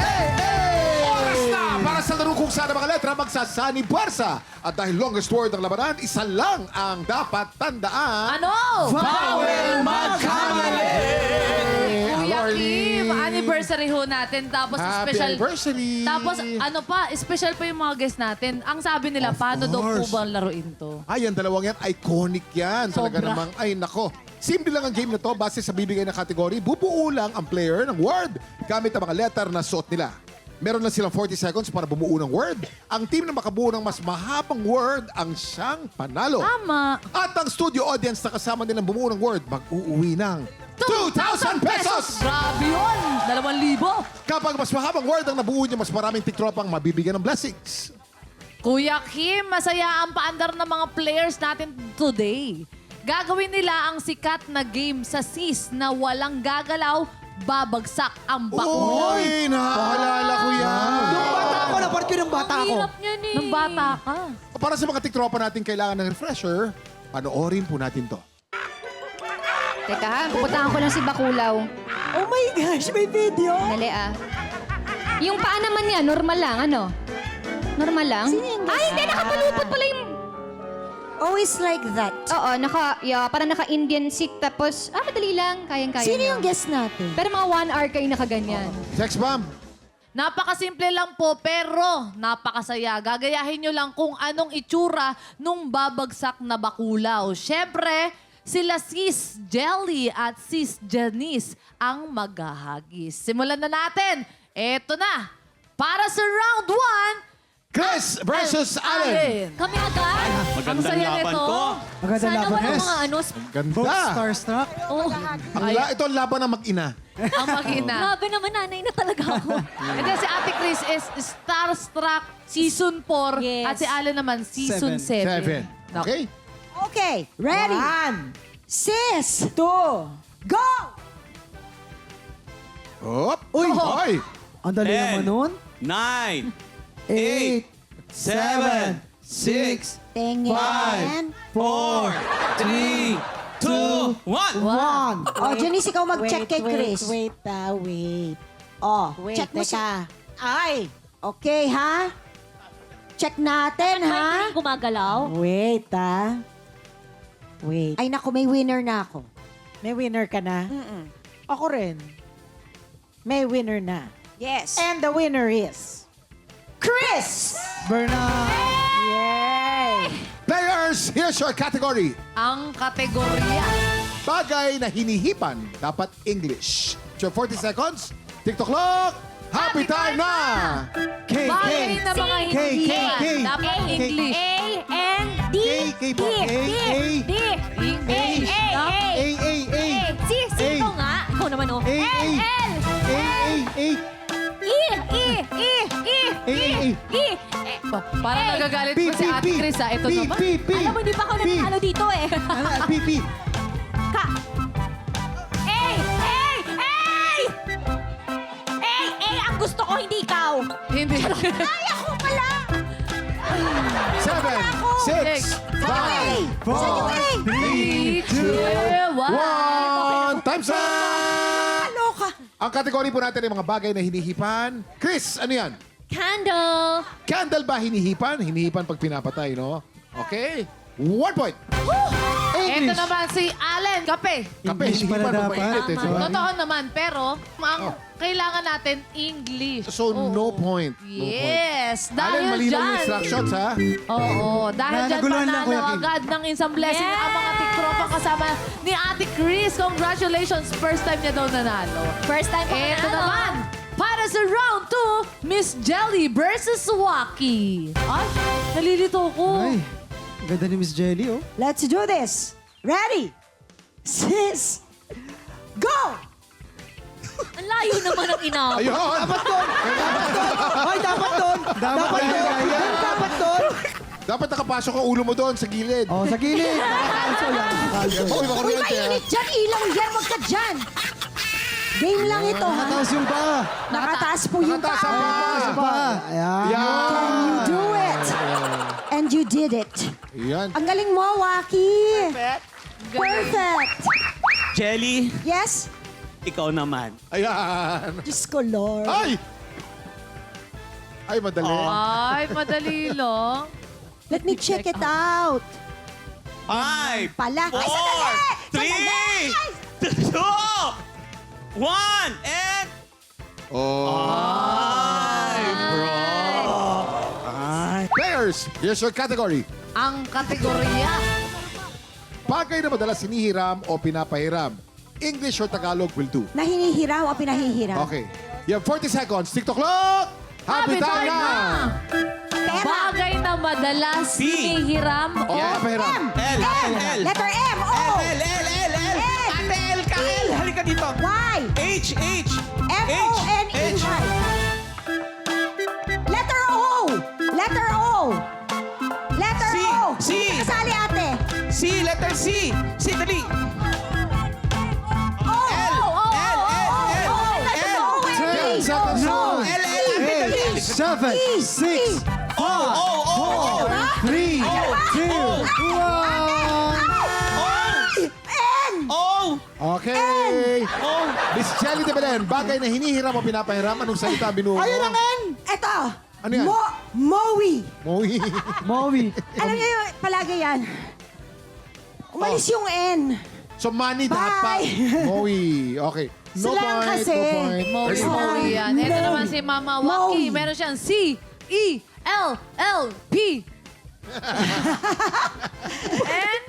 Oras na para sa laro kung saan ang mga letra magsasani puwersa. At dahil longest word ang labanan, isa lang ang dapat tandaan. Ano? Bawal magkamali! Kuya Kim, anniversary ho natin. Tapos Happy special. anniversary! Tapos ano pa, special pa yung mga guests natin. Ang sabi nila, Of paano daw po course. ba laruin to? Ay, ang dalawang yan, iconic yan. Talaga Sobra. namang, ay nako. Simple lang ang game na to. Base sa bibigay na kategory, bubuo lang ang player ng word gamit ang mga letter na suot nila. Meron lang silang 40 seconds para bumuo ng word. Ang team na makabuo ng mas mahabang word ang siyang panalo. Tama. At ang studio audience na kasama nilang bumuo ng word, mag-uuwi ng 2,000 pesos! Grabe yun! 2,000. Kapag mas mahabang word ang nabuo niyo, mas maraming tiktropang mabibigyan ng blessings. Kuya Kim, masaya ang paandar ng mga players natin today. Gagawin nila ang sikat na game sa SIS na walang gagalaw, babagsak ang bakuna. Uy, naaalala ko yan. Nung bata ako, napart ko ng bata ako. niyan eh. Nung bata ka. Para sa mga tiktropa natin kailangan ng refresher, panoorin po natin to. Teka ha, pupuntahan ko lang si Bakulaw. Oh my gosh, may video. Dali ah. Yung paa naman niya, normal lang, ano? Normal lang? Sino yung Ay, hindi, nakapalupot pala yung... Always like that. Oo, parang naka-Indian seat, tapos, madali lang, kayang-kaya Sino niya. yung guest natin? Pero mga 1 hour kayo nakaganyan. Sex bomb. Napakasimple lang po, pero napakasaya. Gagayahin nyo lang kung anong itsura nung babagsak na bakulaw. Siyempre, sila Sis Jelly at Sis Janice ang maghahagis. Simulan na natin. Eto na. Para sa round 1, Chris versus Allen. Kami agad. Ang Magandang saya laban nito. to. Maganda Sana laban, walang yes. mga ano, Ganda. Starstruck. oh, Ito ang laban ng mag-ina. ang makina. Grabe naman, nanay na talaga ako. And then si Ate Chris is Starstruck Season 4 Yes. at si Alan naman Season 7. Okay? Okay, ready? 1, Sis! 2, go! Hop. Uy! Hoy. Ang dali 10, naman nun. 9, 8, 7, 6, Tingin. 4, 3, 2, 1. 1. Oh, Janice, ikaw mag-check kay Chris. Wait. Oh, Wait, check mo si... teka. Ay! Okay, ha? Check natin, ha? Gumagalaw? Wait, Wait. Ay, naku, may winner na ako. May winner ka na? Ako rin. May winner na. Yes. And the winner is... Chris! Bernard. Yay! Players, here's your category. Ang kategorya. Bagay na hinihipan, dapat English. Your 40 seconds. TikTok clock. Happy time na! K, Bagay na mga K, hindi K, yan. K. Dapat English. A-N-D. K po. D. English. A. Sino nga? Ikaw naman, oh. A. Parang nagagalit po si Ate Chris, ha? Ito naman. Alam mo, hindi pa ako nanalo dito, eh. P. Ang gusto ko, hindi ikaw. Hindi. Ay, ako pala. 7, 6, 5, 4, 3, 2, 1. Time's up! Ano ka? Ang kategory po natin ay mga bagay na hinihipan. Chris, ano yan? Candle. Candle ba hinihipan? Hinihipan pag pinapatay, no? Okay. 1 point. Ito naman si Allen. Kape. Kape, English hinihipan pala pag dapat. mainit. Eh, diba? Totoo naman, pero ang kailangan natin English. So, no Oo. point. No point. Yes. Allen, Dahil malinaw yung dyan. instructions, ha? Oo. Dahil dyan Naguluhan lang, panalo Kuya Kim. agad ng isang blessing ang mga tiktropang kasama ni Ate Chris. Congratulations. First time niya daw nanalo. First time ko Ito nanalo. naman. Para sa round 2, Miss Jelly versus Waki. Ay, nalilito ko. Ay, ganda ni Miss Jelly, oh. Let's do this. Ready? Sis! Go! Ang layo naman ang inaw. Ayun! Dapat doon! Dapat doon! Dapat doon! Dapat nakapasok ang ulo mo doon sa gilid. Oh, sa gilid. Nakakalso lang. Uy, Uy, makuryente, ha? mainit dyan. Ilaw yan. Wag ka dyan. Game lang ito, ha? Nakataas yung ba? Nakataas po yung Nakataas ang paa. paa. Ba? Ayan. Can you do it? And you did it. Yan. Ang galing mo, Waki. Perfect. Jelly, Yes? ikaw naman. Ayan. Diyos ko, Lord. Ay! Ay, madali. Ay, madali lang. Let me check it out. 5, Pala. Ay, 4, 3, 2, 1, and... Oh. Ay, bro. Ay. Players, here's your category. Ang kategorya. Bagay na madalas hinihiram o pinapahiram. English or Tagalog will do. Na hinihiram o pinahihiram? Okay. You have 40 seconds. TikTok clock! Happy time na! Pera. Bagay na madalas P. hinihiram o Yeah, pahiram. L, L. Letter M. O. L. Ate L ka, L. Halika dito. Y. H. M-O-N-E-Y. Letter O. Letter O. Letter C. O. C. Kasali, ate. C, letter C. C, dali. O. L. L. 10 seconds on. L, ate, dali. 7, 6, 5, O. 4, 3, 2, 1. N. O. Okay. O. Miss Jelly de Belen, bagay na hinihiram o pinapahiram. Anong salita binuo mo? Ayun ang N. Eto. Ano yan? Mowi. Mowi. Mowi. Alam niyo yung palagi yan. Umalis yung N. So, money Bye. dapat. Mowi. Okay. No Sila lang point, kasi. no point. Mowi, Ready? Mowi yan. Ito Mowi. naman si Mama Mowi. Waki. Meron siyang C-E-L-L-P. N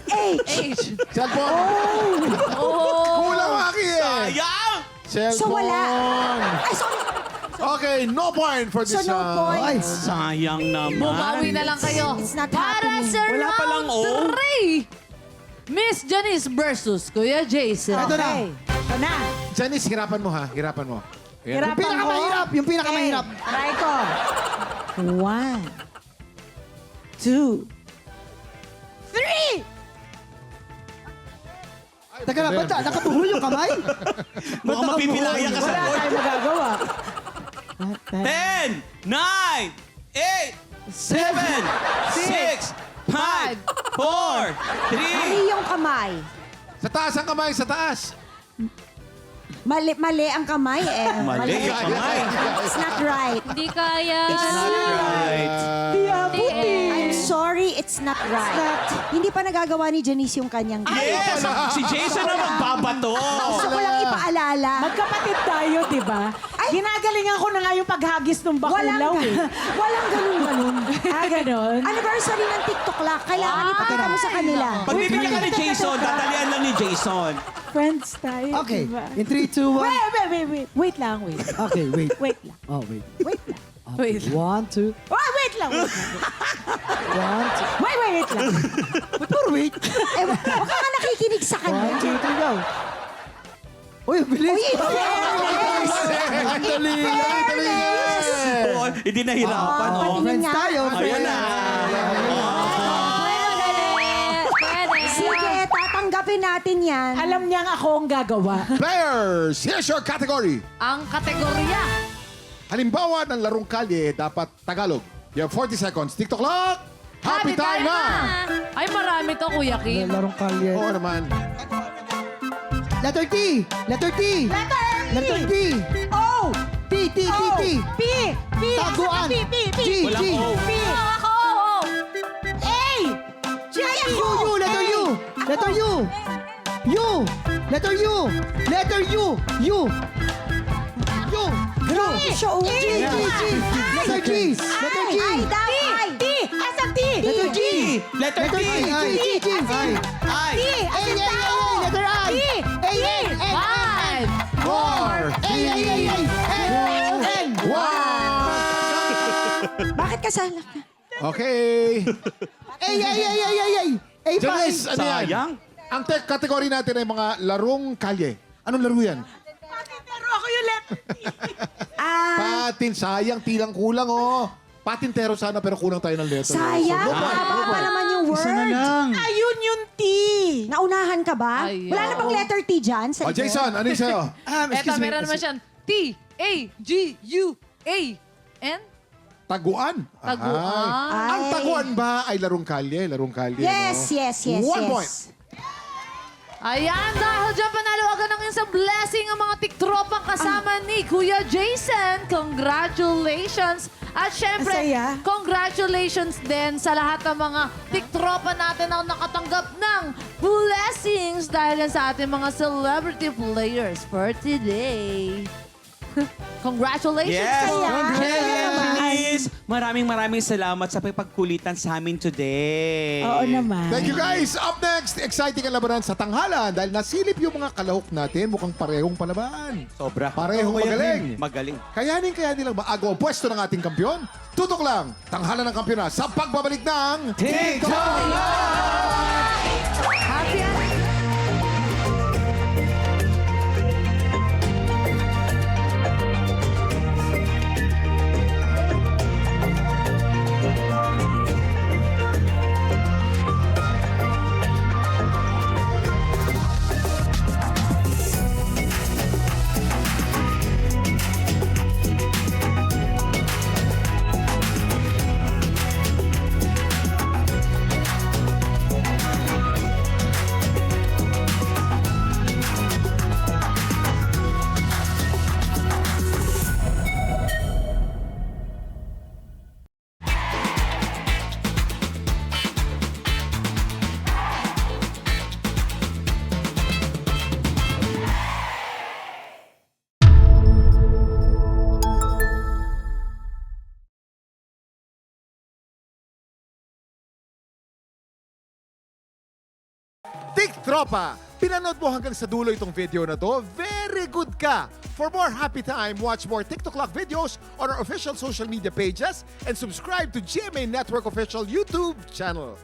H. H. Cellphone. Oh. Kulang Waki eh. Sayang. Cellphone. So, wala. Ay, sorry. Okay, no point for So, this no round. points. Sayang naman. Bumawi na lang kayo. It's not Para happening. sa Wala pa lang round O. 3. Miss Janice versus Kuya Jason. Ito na. Ito na. Janice, hirapan mo ha. Hirapan mo. Ayan. Hirapan ko. Pinakamahirap. Yung pinakamahirap. Okay, try ko. 1, 2, 3. Teka na, ba't nakatuhol yung kamay? Mukhang mapipilaya ka sa Wala board. tayong magagawa. 10, 9, 8, 7, 6, 5, 4, 3. Mali yung kamay. Sa taas ang kamay, sa taas. Mali ang kamay eh. Mali yung kamay. It's not right. Hindi kaya. It's not right. I'm sorry, it's not right. Hindi pa nagagawa ni Janice yung kanyang Yes! Si Jason ang magbabato. Gusto ko lang ipaalala. Magkapatid tayo, di ba? Ginagalingan ko na nga yung paghagis ng bakulaw eh. Walang ganun-ganun. Ganon. Anniversary ng TikTok lang. Kailangan ipakita mo sa kanila. Pag bibigyan ka ni Jason, dadalian lang ni Jason. Friends tayo, Okay. di ba? In 3, 2, 1. Wait. Wait lang, wait. Okay, wait. Wait lang. Oh, wait. Wait lang. Okay. 1, 2, Oh, wait lang. 1, 2. Wait lang. Ba't more wait? Eh, huwag ka nga nakikinig sa 1, kanya. 2, 3, go. Uy, bilis. Uy, in fairness! Ang dali lang, ang dali lang. Oo, hindi nahirapan. Oh. Patingin Friends nga. tayo. Ayan na. Sige, tatanggapin natin yan. Alam niyang ako ang gagawa. Players, here's your category. Ang kategorya. Halimbawa ng larong kalye, dapat Tagalog. You have 40 seconds. TikTok clock. Happy time na! Ay, marami to, Kuya Kim. Larong kalye. Oo naman. Letter T. Letter T. Letter T. O! T, T, T, T. P! P! Taguan. P! P! P! G, G. Walang O. P! Ako! A! G! U, U. Letter U. Letter U. U. Letter U. Letter U. U. U. U. Show! G, G, G. Letter G. Letter G. I daw! I! T! Asan T? Letter G. Letter Letter T. G. G, G, G. I. Ay. T! A, Asan A, tao? A, letter I. T! A, N, N, N. 5, 4, A, A, A, A. N, N. 1. Bakit kasala ka? Okay. A, A, A, A, A, A. A pa. Janice, ano yan? Sayang. Ang category natin ay mga larong kalye. Anong laro yan? Pero ako yung letter T. Patin, sayang, tilang kulang, oh. Patintero sana pero kulang tayo ng letter. Sayang, So, no point, no mahaba pa point. naman yung word. Isa na lang. Ayun yung T. Naunahan ka ba? Ayaw. Wala na bang letter T dyan? Sa Oh, likod? Jason, ano yung sa'yo? Eto, meron naman siyang T-A-G-U-A-N. Taguan. Taguan. Ay. Ang taguan ba ay larong kalye? Larong kalye, Yes, no? yes, yes, 1 yes. point. Ayan, dahil dyan panalawagan ng isang blessing ang mga tiktropang kasama ni Kuya Jason. Congratulations! At syempre, Masaya. congratulations din sa lahat ng mga tiktropa natin na nakatanggap ng blessings dahil yan sa ating mga celebrity players for today. Congratulations! Yes! Kuya. Congratulations! Maraming salamat sa pagkulitan sa amin today. Oo naman. Thank you guys. Up next, exciting ang labanan sa tanghalan dahil nasilip yung mga kalahok natin. Mukhang parehong palaban. Sobra. Parehong magaling. Magaling. Kaya nilang maago ang pwesto ng ating kampyon. Tutok lang, tanghalan ng kampyon na sa pagbabalik ng TikTok! Happy Tiktropa! Pinanood mo hanggang sa dulo itong video na to? Very good ka! For more happy time, watch more TikTok Lock videos on our official social media pages and subscribe to GMA Network official YouTube channel.